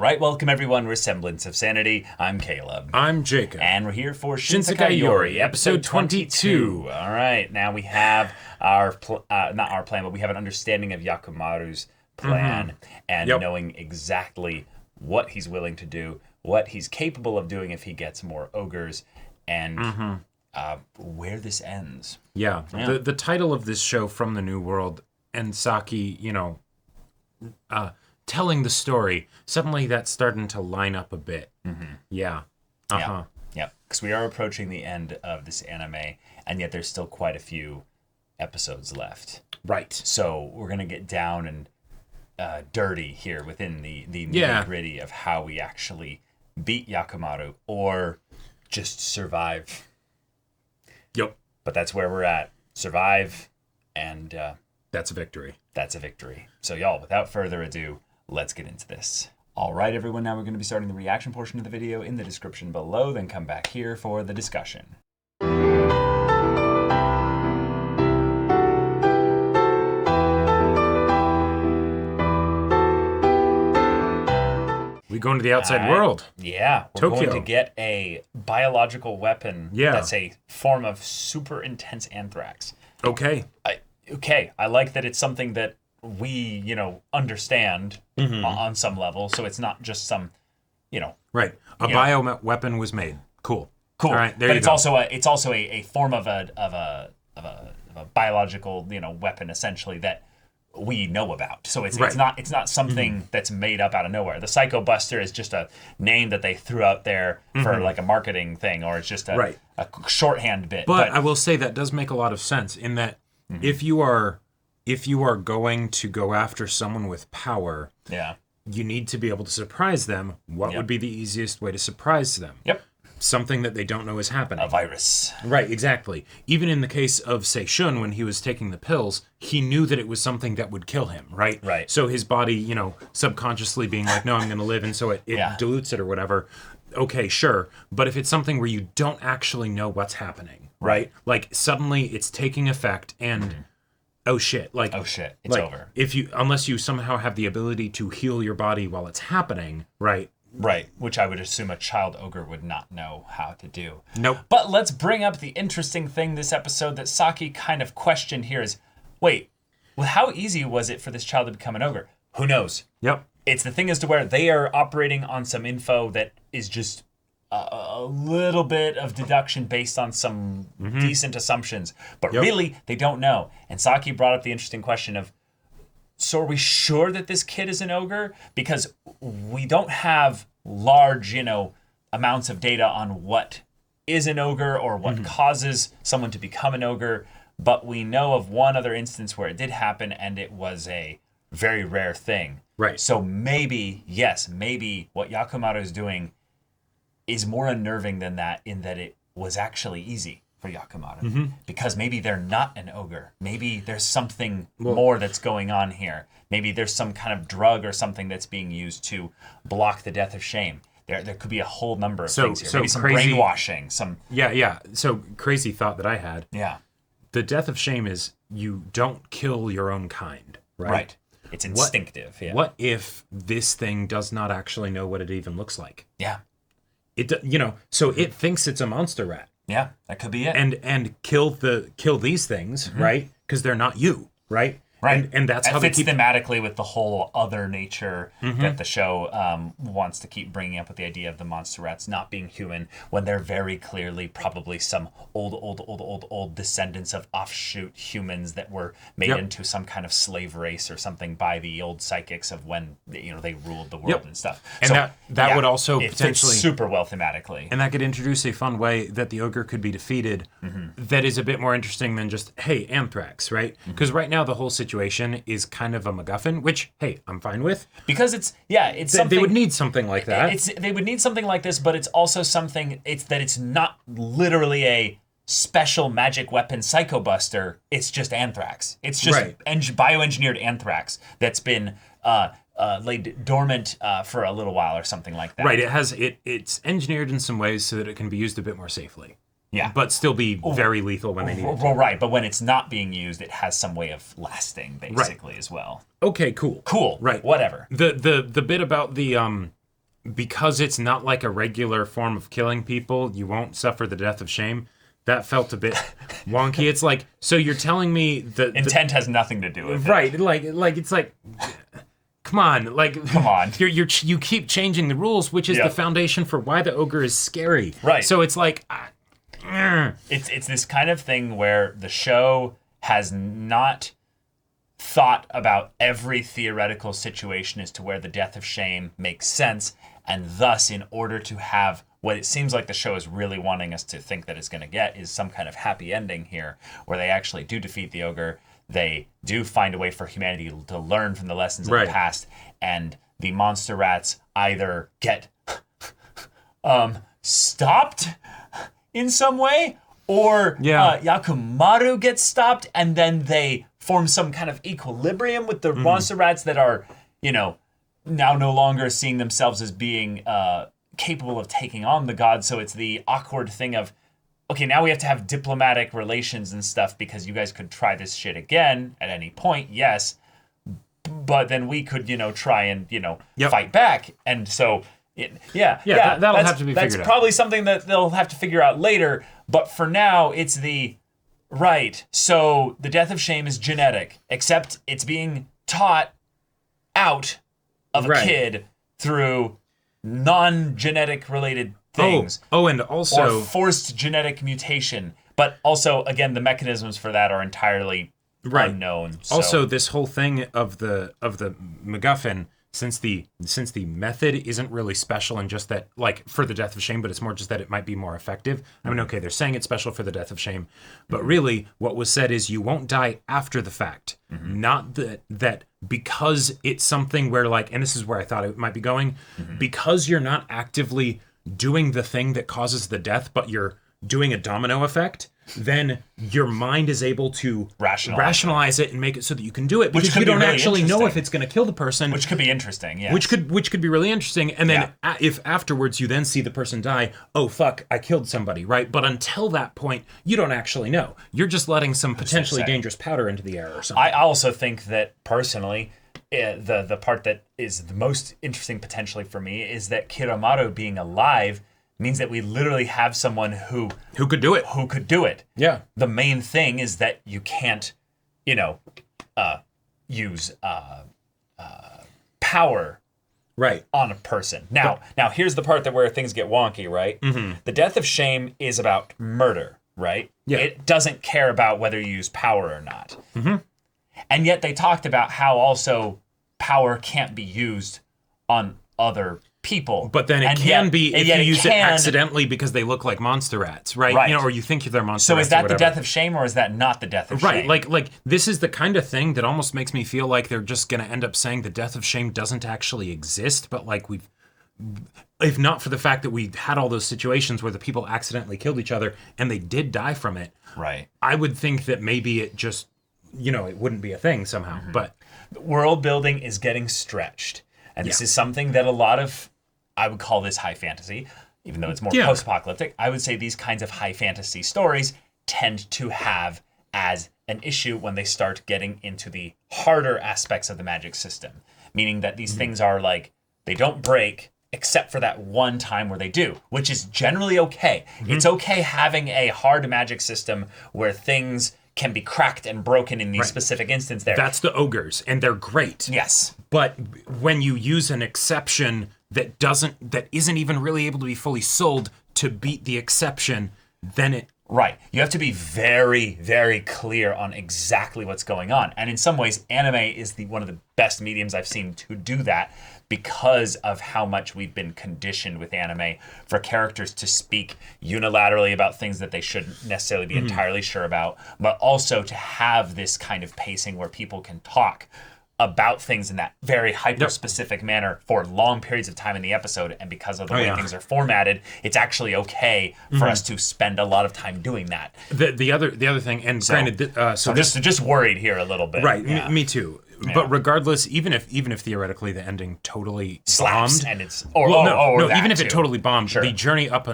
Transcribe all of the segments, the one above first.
right, welcome everyone. We're Semblance of Sanity. I'm Caleb. I'm Jacob. And we're here for Shinsekai Yori, episode 22. All right, now we have our, not our plan, but we have an understanding of Yakomaru's plan and knowing exactly what he's willing to do, what he's capable of doing if he gets more ogres, and where this ends. Yeah. The title of this show, From the New World, and Saki, telling the story, suddenly that's starting to line up a bit. Yeah. Yeah, because we are approaching the end of this anime, and yet there's still quite a few episodes left. Right. So we're going to get down and dirty here within the nitty-gritty of how we actually beat Yakomaru, or just survive. Yep. But that's where we're at. Survive, and that's a victory. That's a victory. So y'all, without further ado, let's get into this. All right, everyone, now we're going to be starting the reaction portion of the video in the description below, then come back here for the discussion. We go into the outside world. Yeah, we're Tokyo. going to get a biological weapon that's a form of super intense anthrax. Okay. I like that it's something that we, understand on some level, so it's not just some, Right. A bioweapon was made. Cool. Cool. All right, there but you it's go. also a form of a biological, weapon essentially that we know about. So it's not something that's made up out of nowhere. The Psycho Buster is just a name that they threw out there for like a marketing thing, or it's just a shorthand bit. But I will say that does make a lot of sense in that if you are going to go after someone with power, you need to be able to surprise them. What would be the easiest way to surprise them? Yep. Something that they don't know is happening. A virus. Right, exactly. Even in the case of, say, Shun, when he was taking the pills, he knew that it was something that would kill him, right? Right. So his body, subconsciously being like, no, I'm going to live, and so it dilutes it or whatever. Okay, sure. But if it's something where you don't actually know what's happening, right? Like, suddenly it's taking effect and... Oh shit! It's over. Unless you somehow have the ability to heal your body while it's happening, right? Right, which I would assume a child ogre would not know how to do. Nope. But let's bring up the interesting thing this episode that Saki kind of questioned here is, wait, well, how easy was it for this child to become an ogre? Who knows? Yep. It's the thing as to where they are operating on some info that is just a little bit of deduction based on some decent assumptions, but really they don't know. And Saki brought up the interesting question of, so are we sure that this kid is an ogre? Because we don't have large, amounts of data on what is an ogre or what causes someone to become an ogre, but we know of one other instance where it did happen, and it was a very rare thing. Right. So maybe what Yakomaru is doing is more unnerving than that, in that it was actually easy for Yakomaru. Because maybe they're not an ogre. Maybe there's something more that's going on here. Maybe there's some kind of drug or something that's being used to block the death of shame. There could be a whole number of things here. Maybe some brainwashing. So crazy thought that I had. Yeah. The death of shame is you don't kill your own kind, right? Right. It's instinctive. What if this thing does not actually know what it even looks like? Yeah. So it thinks it's a monster rat. Yeah, that could be it. And kill these things, right? Because they're not you, right? Right. And that's how fits they keep thematically with the whole other nature that the show wants to keep bringing up, with the idea of the monster rats not being human, when they're very clearly probably some old descendants of offshoot humans that were made into some kind of slave race or something by the old psychics of when they ruled the world and stuff. And so that would also it potentially fits super well thematically. And that could introduce a fun way that the ogre could be defeated that is a bit more interesting than just, hey, anthrax, right? Because right now the whole situation is kind of a MacGuffin, which, hey, I'm fine with. Because it's something... They would need something like that. They would need something like this, but it's also something... It's not literally a special magic weapon Psycho Buster. It's just anthrax. It's just bioengineered anthrax that's been laid dormant for a little while or something like that. Right. It's engineered in some ways so that it can be used a bit more safely. Yeah. But still be very lethal when they need it. Well, right. But when it's not being used, it has some way of lasting, basically, as well. Okay, cool. Cool. Right. Whatever. The bit about the because it's not like a regular form of killing people, you won't suffer the death of shame. That felt a bit wonky. It's like, so you're telling me the intent has nothing to do with right, it. Right, like it's like, come on. You keep changing the rules, which is the foundation for why the ogre is scary. Right. So it's like, it's this kind of thing where the show has not thought about every theoretical situation as to where the death of shame makes sense, and thus, in order to have what it seems like the show is really wanting us to think that it's going to get is some kind of happy ending here, where they actually do defeat the ogre, they do find a way for humanity to learn from the lessons of the past, and the monster rats either get stopped in some way, or Yakomaru gets stopped, and then they form some kind of equilibrium with the monster rats that are, now no longer seeing themselves as being capable of taking on the gods. So it's the awkward thing of, okay, now we have to have diplomatic relations and stuff because you guys could try this shit again at any point, yes, but then we could, try and, fight back. And so, that'll have to be figured out. That's probably something that they'll have to figure out later, but for now, it's right, so the death of shame is genetic, except it's being taught out of a kid through non-genetic related things. And also... Or forced genetic mutation. But also, again, the mechanisms for that are entirely unknown. So. Also, this whole thing of the MacGuffin, since the method isn't really special and just that, like, for the death of shame, but it's more just that it might be more effective. I mean, okay, they're saying it's special for the death of shame, but really what was said is you won't die after the fact. Not that because it's something where, like, and this is where I thought it might be going, because you're not actively doing the thing that causes the death, but you're doing a domino effect, then your mind is able to rationalize it and make it so that you can do it, because you don't actually know if it's going to kill the person. Which could be interesting, yes. Which could be really interesting. And then if afterwards you then see the person die, oh, fuck, I killed somebody, right? But until that point, you don't actually know. You're just letting some potentially dangerous powder into the air or something. I also think that, personally, the part that is the most interesting potentially for me is that Kiramaru being alive means that we literally have someone who could do it. Who could do it. Yeah. The main thing is that you can't, use power on a person. Now here's the part where things get wonky, right? The death of shame is about murder, right? Yeah. It doesn't care about whether you use power or not. And yet they talked about how also power can't be used on other people. But then it can be if you use it accidentally because they look like monster rats, right? Or you think they're monster rats. So is that the death of shame, or is that not the death of shame? Right, like this is the kind of thing that almost makes me feel like they're just going to end up saying the death of shame doesn't actually exist, but like if not for the fact that we had all those situations where the people accidentally killed each other and they did die from it, right? I would think that maybe it just, it wouldn't be a thing somehow. But world building is getting stretched. And this is something that a lot of, I would call this high fantasy, even though it's more post-apocalyptic. I would say these kinds of high fantasy stories tend to have as an issue when they start getting into the harder aspects of the magic system. Meaning that these things are like, they don't break except for that one time where they do, which is generally okay. It's okay having a hard magic system where things can be cracked and broken in these specific instances there. That's the ogres, and they're great. Yes. But when you use an exception that isn't even really able to be fully sold to beat the exception, then it... Right. You have to be very, very clear on exactly what's going on. And in some ways, anime is one of the best mediums I've seen to do that, because of how much we've been conditioned with anime for characters to speak unilaterally about things that they shouldn't necessarily be entirely sure about, but also to have this kind of pacing where people can talk about things in that very hyper-specific manner for long periods of time in the episode, and because of the way things are formatted, it's actually okay for us to spend a lot of time doing that. The other thing, and granted, so just worried here a little bit. Right, me too. Yeah. But regardless, even if theoretically the ending totally slaps bombed, and it's even if it totally bombed, the journey up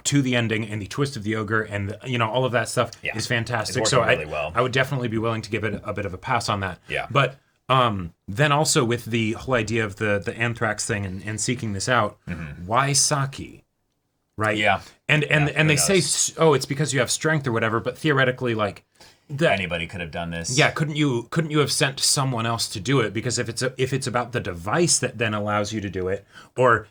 to the ending and the twist of the ogre and all of that stuff is fantastic. So really well. I would definitely be willing to give it a bit of a pass on that. Yeah. But Then also with the whole idea of the anthrax thing and seeking this out, why Saki? Right? Yeah. And they say, oh, it's because you have strength or whatever, but theoretically, like, anybody could have done this. yeah, couldn't you have sent someone else to do it? Because if it's about the device that then allows you to do it, or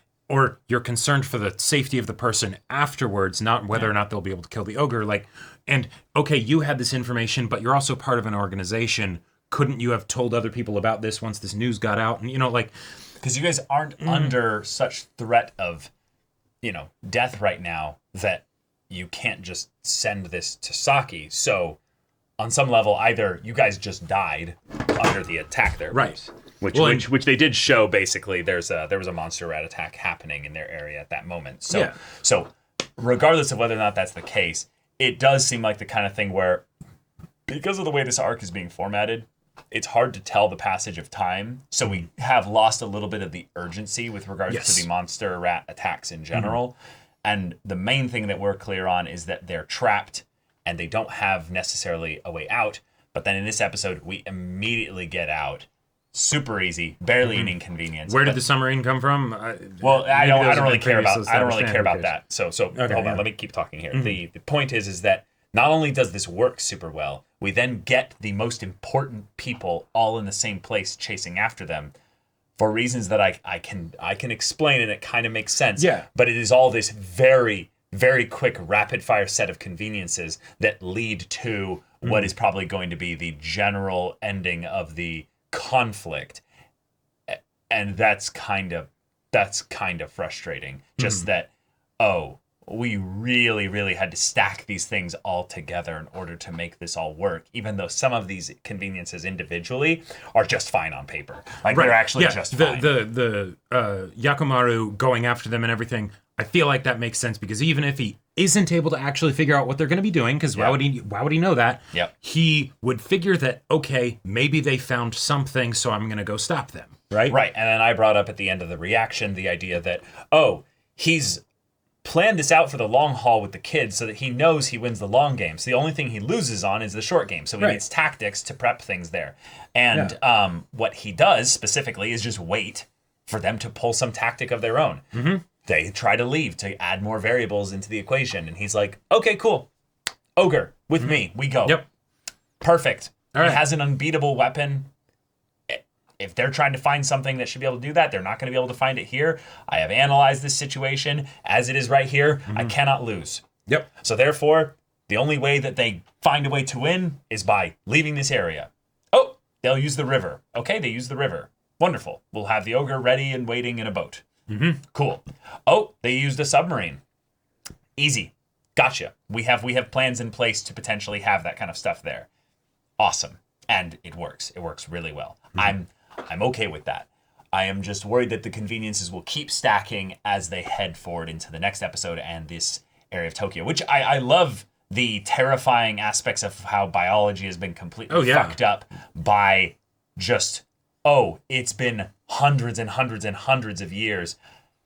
you're concerned for the safety of the person afterwards, not whether or not they'll be able to kill the ogre, like, and okay, you had this information, but you're also part of an organization. Couldn't you have told other people about this once this news got out? And like, because you guys aren't under such threat of, death right now that you can't just send this to Saki. So on some level, either you guys just died under the attack there, right? Which they did show. Basically, there was a monster rat attack happening in their area at that moment. So regardless of whether or not that's the case, it does seem like the kind of thing where, because of the way this arc is being formatted, it's hard to tell the passage of time. So we have lost a little bit of the urgency with regards to the monster rat attacks in general. And the main thing that we're clear on is that they're trapped and they don't have necessarily a way out. But then in this episode, we immediately get out. Super easy, barely an inconvenience. Where did the submarine come from? I don't really care about that. So hold on, let me keep talking here. The point is that not only does this work super well, we then get the most important people all in the same place chasing after them for reasons that I can explain, and it kind of makes sense. Yeah. But it is all this very, very quick rapid fire set of conveniences that lead to what is probably going to be the general ending of the conflict. And that's kind of frustrating. Just that, we really, really had to stack these things all together in order to make this all work, even though some of these conveniences individually are just fine on paper. Like, they're actually just fine. The Yakomaru going after them and everything, I feel like that makes sense, because even if he isn't able to actually figure out what they're going to be doing, because why would he know that? Yep. He would figure that, okay, maybe they found something, so I'm going to go stop them, right? Right, and then I brought up at the end of the reaction the idea that, he's planned this out for the long haul with the kids so that he knows he wins the long game. So the only thing he loses on is the short game. So he needs tactics to prep things there. And what he does specifically is just wait for them to pull some tactic of their own. They try to leave to add more variables into the equation. And he's like, okay, cool. Ogre, with me. We go. Yep. Perfect. All right. He has an unbeatable weapon. If they're trying to find something that should be able to do that, they're not going to be able to find it here. I have analyzed this situation as it is right here. I cannot lose. Yep. So therefore, the only way that they find a way to win is by leaving this area. Oh, they'll use the river. Okay, they use the river. Wonderful. We'll have the ogre ready and waiting in a boat. Cool. Oh, they used a submarine. Easy. Gotcha. We have plans in place to potentially have that kind of stuff there. Awesome. And it works. It works really well. I'm okay with that. I am just worried that the conveniences will keep stacking as they head forward into the next episode and this area of Tokyo, which I love the terrifying aspects of how biology has been completely fucked up by just, it's been hundreds and hundreds and hundreds of years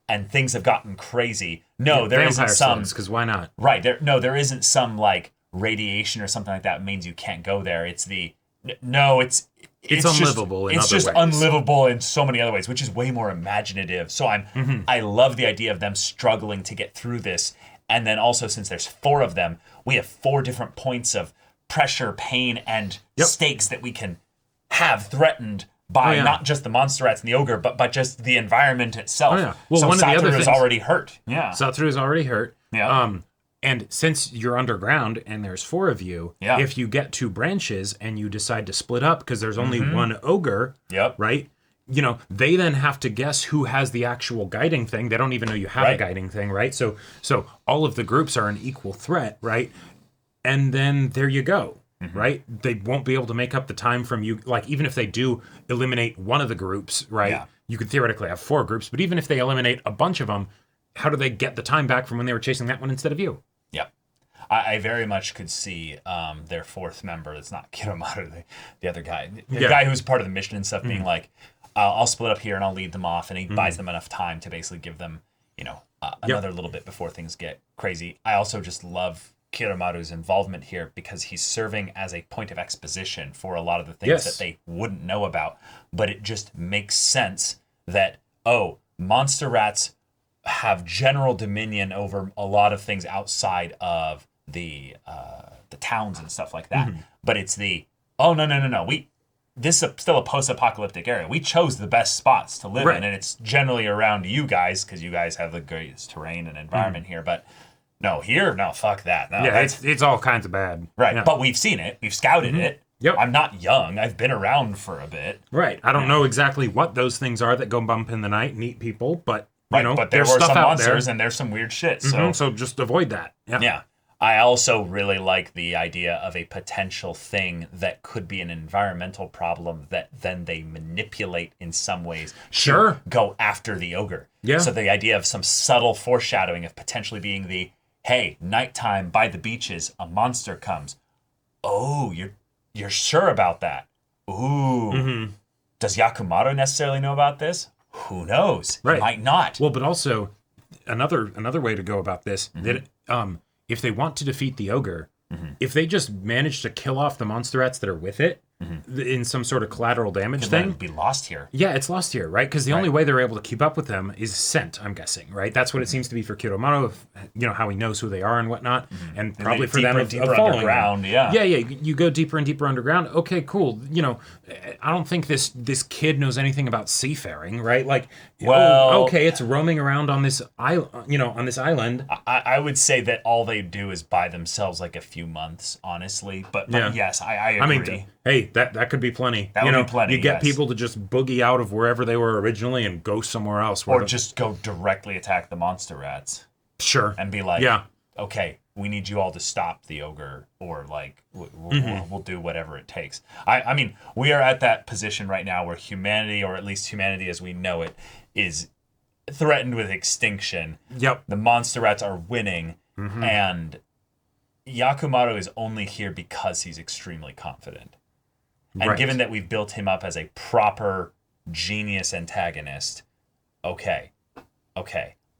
and things have gotten crazy. No, there isn't some... because why not? Right. There isn't some, like, radiation or something like that means you can't go there. It's the... No, it's unlivable in other ways. It's just unlivable in so many other ways, which is way more imaginative. So I love the idea of them struggling to get through this. And then also, since there's 4 of them, we have 4 different points of pressure, pain, and stakes that we can have threatened by not just the monster rats and the ogre, but just the environment itself. Well, so one Satoru of the other is things, already hurt. Satoru is already hurt. And since you're underground and there's 4 of you, if you get 2 branches and you decide to split up because there's only one ogre, right? They then have to guess who has the actual guiding thing. They don't even know you have a guiding thing, right? So all of the groups are an equal threat, right? And then there you go, right? They won't be able to make up the time from you. Like, even if they do eliminate one of the groups, right? You could theoretically have 4 groups, but even if they eliminate a bunch of them, how do they get the time back from when they were chasing that one instead of you? I very much could see their 4th member, it's not Kiromaru, the other guy, the guy who's part of the mission and stuff, being like, I'll split up here and I'll lead them off, and he buys them enough time to basically give them, another little bit before things get crazy. I also just love Kiromaru's involvement here because he's serving as a point of exposition for a lot of the things that they wouldn't know about. But it just makes sense that, monster rats have general dominion over a lot of things outside of the towns and stuff like that. But it's no. This is still a post-apocalyptic area. We chose the best spots to live in, and it's generally around you guys because you guys have the greatest terrain and environment here. But no, fuck that. No, it's all kinds of bad. Right, yeah. But we've seen it. We've scouted it. Yep. I'm not young. I've been around for a bit. Right. I don't know exactly what those things are that go bump in the night and eat people, but but there were some monsters and there's some weird shit. So just avoid that. Yeah. I also really like the idea of a potential thing that could be an environmental problem that then they manipulate in some ways to go after the ogre. Yeah. So the idea of some subtle foreshadowing of potentially being hey, nighttime by the beaches, a monster comes. Oh, you're sure about that? Ooh. Does Yakomaru necessarily know about this? Who knows? Right. He might not. Well, but also another way to go about this, that if they want to defeat the ogre, if they just manage to kill off the monster rats that are with it in some sort of collateral damage thing, it'd be lost here. Yeah, it's lost here, right? Because the only way they're able to keep up with them is scent, I'm guessing, right? That's what it seems to be for Kiromaru, how he knows who they are and whatnot, and probably for them of following underground, them. Yeah, you go deeper and deeper underground. Okay, cool. I don't think this kid knows anything about seafaring, right? Like, okay, it's roaming around on this island. I would say that all they do is buy themselves like a few months, honestly. But yes, I agree. I mean, hey, that could be plenty. That would be plenty. You get people to just boogie out of wherever they were originally and go somewhere else. Or just go directly attack the monster rats. Sure. And be like, okay, we need you all to stop the ogre, or like, we'll do whatever it takes. I mean, we are at that position right now where humanity, or at least humanity as we know it, is threatened with extinction. Yep. The monster rats are winning, and Yakomaru is only here because he's extremely confident. And given that we've built him up as a proper genius antagonist, okay.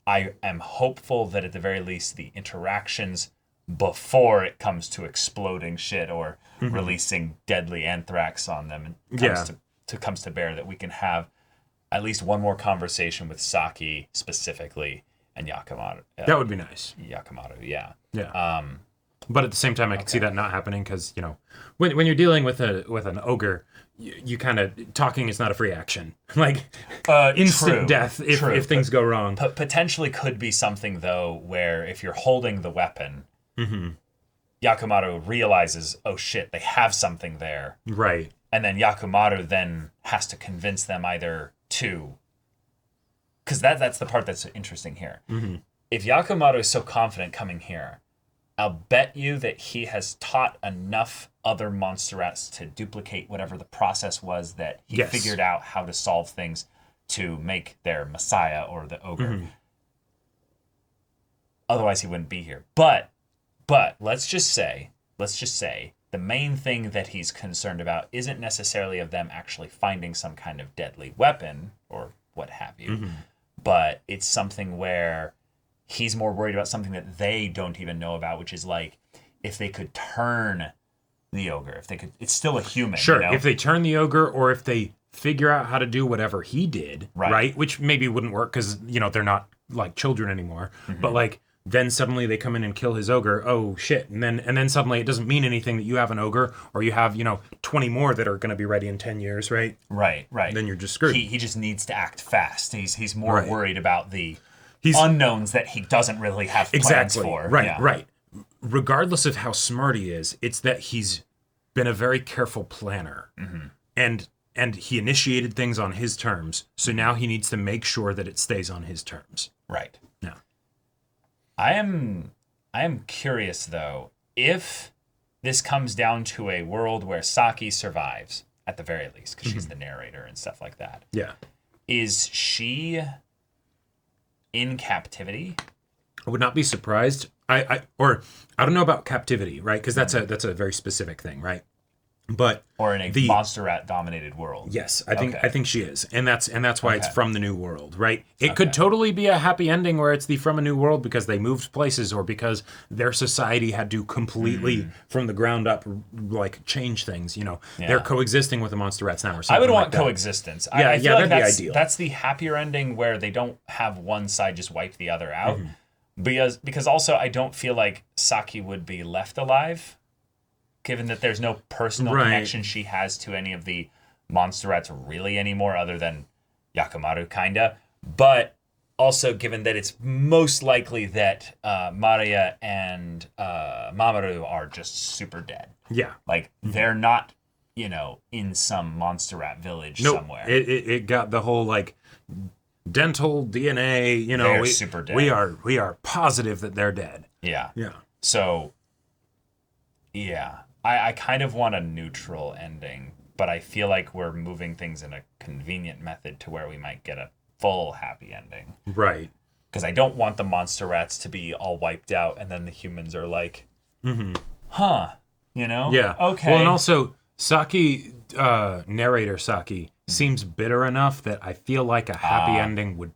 I am hopeful that at the very least the interactions before it comes to exploding shit or releasing deadly anthrax on them and comes to bear, that we can have at least one more conversation with Saki specifically and Yakomaru. That would be nice. Yakomaru, yeah. Yeah. But at the same time, I can see that not happening because, when you're dealing with an ogre, you kind of, talking is not a free action. Like, instant death if things go wrong. Potentially could be something, though, where if you're holding the weapon, Yakomaru realizes, oh shit, they have something there. Right. And then Yakomaru then has to convince them either to... Because that's the part that's interesting here. If Yakomaru is so confident coming here, I'll bet you that he has taught enough other monster rats to duplicate whatever the process was that he figured out how to solve things to make their messiah or the ogre. Otherwise, he wouldn't be here. But let's just say the main thing that he's concerned about isn't necessarily of them actually finding some kind of deadly weapon or what have you, but it's something where he's more worried about something that they don't even know about, which is like if they could turn the ogre, if they could, it's still a human. Sure, if they turn the ogre, or if they figure out how to do whatever he did, right? Which maybe wouldn't work because they're not like children anymore. But like then suddenly they come in and kill his ogre. Oh shit! And then suddenly it doesn't mean anything that you have an ogre, or you have 20 more that are going to be ready in 10 years, right? Right. Then you're just screwed. He just needs to act fast. He's more worried about the unknowns that he doesn't really have plans for. Right. Regardless of how smart he is, it's that he's been a very careful planner. And he initiated things on his terms, so now he needs to make sure that it stays on his terms. Right. Yeah. I am curious, though, if this comes down to a world where Saki survives, at the very least, because she's the narrator and stuff like that. Yeah. Is she in captivity? I would not be surprised. I don't know about captivity, right? Because that's a very specific thing, right? But or in a monster rat dominated world. Yes, I think she is, and that's why it's from the New World, right? It could totally be a happy ending where it's the from a New World because they moved places or because their society had to completely from the ground up like change things. You know, they're coexisting with the monster rats now. Or something I would want like that. coexistence. I feel like that'd be ideal. That's the happier ending where they don't have one side just wipe the other out. Because also I don't feel like Saki would be left alive. Given that there's no personal connection she has to any of the monster rats really anymore other than Yakomaru, kinda. But also given that it's most likely that Maria and Mamoru are just super dead. Yeah. Like, they're not, in some monster rat village somewhere. It got the whole, like, dental DNA, they're super dead. We are positive that they're dead. Yeah. Yeah. So, yeah. I kind of want a neutral ending, but I feel like we're moving things in a convenient method to where we might get a full happy ending. Right. Because I don't want the monster rats to be all wiped out and then the humans are like, huh, Yeah. Okay. Well, and also, Saki, narrator Saki, seems bitter enough that I feel like a happy ending would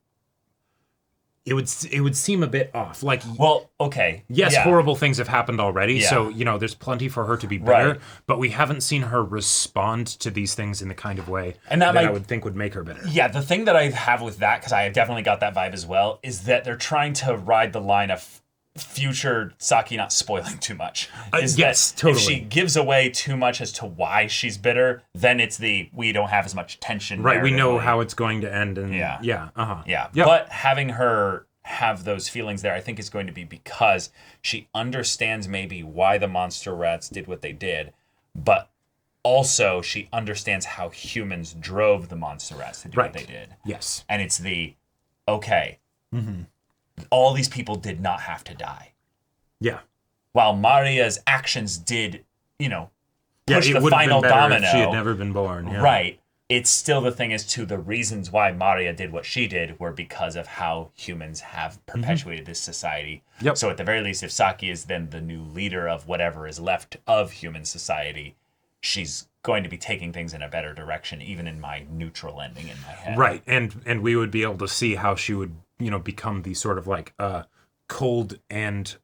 seem a bit off. Like, well, okay. Yes, horrible things have happened already, so, there's plenty for her to be bitter, but we haven't seen her respond to these things in the kind of way that I would think would make her bitter. Yeah, the thing that I have with that, because I definitely got that vibe as well, is that they're trying to ride the line of future Saki not spoiling too much. Yes, totally. If she gives away too much as to why she's bitter, then it's we don't have as much tension. Right, we know how it's going to end. And Yeah. Yep. But having her have those feelings there, I think is going to be because she understands maybe why the monster rats did what they did, but also she understands how humans drove the monster rats to do what they did. Yes. And it's all these people did not have to die. Yeah. While Maria's actions did, push it the would final have been better domino. if she had never been born. Yeah. Right. It's still the thing is the reasons why Maria did what she did were because of how humans have perpetuated this society. Yep. So at the very least, if Saki is then the new leader of whatever is left of human society, she's going to be taking things in a better direction, even in my neutral ending in my head. Right. And we would be able to see how she would, become the sort of like cold and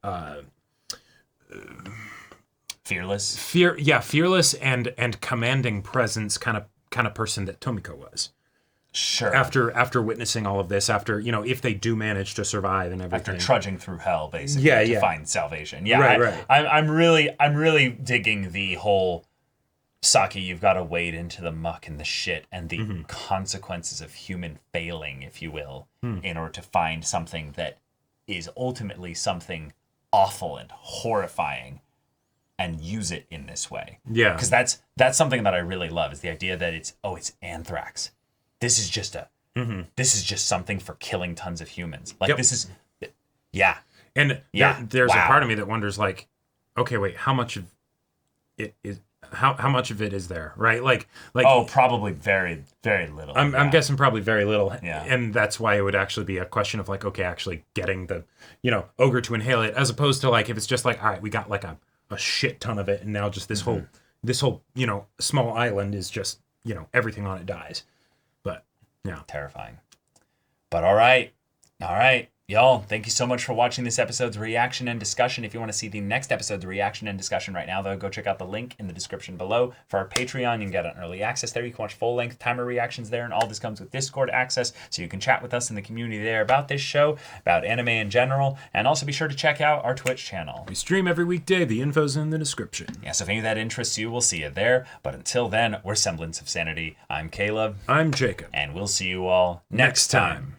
fearless. Fearless and commanding presence kind of person that Tomiko was. Sure. After witnessing all of this, after if they do manage to survive and everything, after trudging through hell, basically, to find salvation. Yeah, right. I'm really digging the whole Saki. You've got to wade into the muck and the shit and the consequences of human failing, if you will, in order to find something that is ultimately something awful and horrifying, and use it in this way. Yeah, because that's something that I really love is the idea that it's anthrax. This is just this is just something for killing tons of humans. Like this is, And there's a part of me that wonders, like, okay, wait, how much of it is? How much of it is there, right? Like probably very, very little. I'm guessing probably very little. Yeah. And that's why it would actually be a question of like, okay, actually getting the ogre to inhale it, as opposed to like if it's just like, all right, we got like a shit ton of it, and now just this whole small island is just everything on it dies. But yeah, terrifying. But all right. Y'all, thank you so much for watching this episode's reaction and discussion. If you want to see the next episode's reaction and discussion right now, though, go check out the link in the description below for our Patreon. You can get an early access there. You can watch full-length timer reactions there, and all this comes with Discord access, so you can chat with us in the community there about this show, about anime in general, and also be sure to check out our Twitch channel. We stream every weekday. The info's in the description. Yeah, so if any of that interests you, we'll see you there. But until then, we're Semblance of Sanity. I'm Caleb. I'm Jacob. And we'll see you all next time.